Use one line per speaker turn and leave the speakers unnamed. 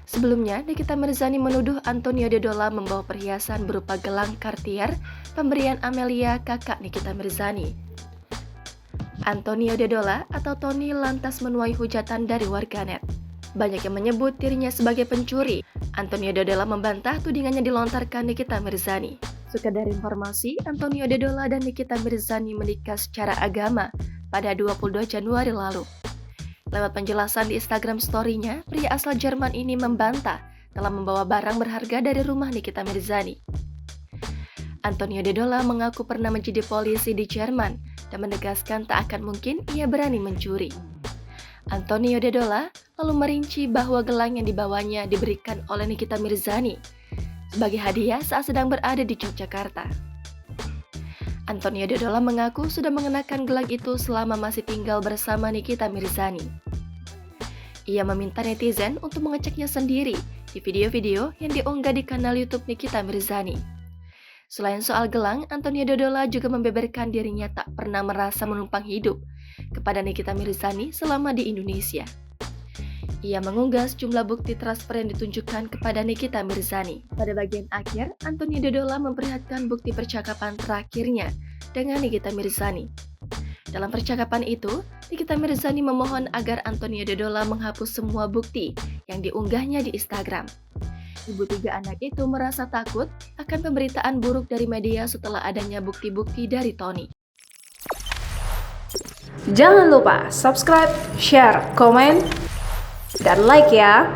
Sebelumnya, Nikita Mirzani menuduh Antonio Dodola membawa perhiasan berupa gelang Cartier pemberian Amelia, kakak Nikita Mirzani. Antonio Dodola atau Tony lantas menuai hujatan dari warganet. Banyak yang menyebut dirinya sebagai pencuri. Antonio Dodola membantah tudingannya dilontarkan Nikita Mirzani. Sekedar informasi, Antonio Dodola dan Nikita Mirzani menikah secara agama pada 22 Januari lalu. Lewat penjelasan di Instagram story-nya, pria asal Jerman ini membantah telah membawa barang berharga dari rumah Nikita Mirzani. Antonio Dodola mengaku pernah menjadi polisi di Jerman dan menegaskan tak akan mungkin ia berani mencuri. Antonio Dodola lalu merinci bahwa gelang yang dibawanya diberikan oleh Nikita Mirzani sebagai hadiah saat sedang berada di Yogyakarta. Antonio Dodola mengaku sudah mengenakan gelang itu selama masih tinggal bersama Nikita Mirzani. Ia meminta netizen untuk mengeceknya sendiri di video-video yang diunggah di kanal YouTube Nikita Mirzani. Selain soal gelang, Antonio Dodola juga membeberkan dirinya tak pernah merasa menumpang hidup kepada Nikita Mirzani selama di Indonesia. Ia mengunggah sejumlah bukti transfer yang ditunjukkan kepada Nikita Mirzani. Pada bagian akhir, Antonio Dodola memperlihatkan bukti percakapan terakhirnya dengan Nikita Mirzani. Dalam percakapan itu, Nikita Mirzani memohon agar Antonio Dodola menghapus semua bukti yang diunggahnya di Instagram. Ibu tiga anak itu merasa takut akan pemberitaan buruk dari media setelah adanya bukti-bukti dari Tony.
Jangan lupa subscribe, share, komen, dan like ya.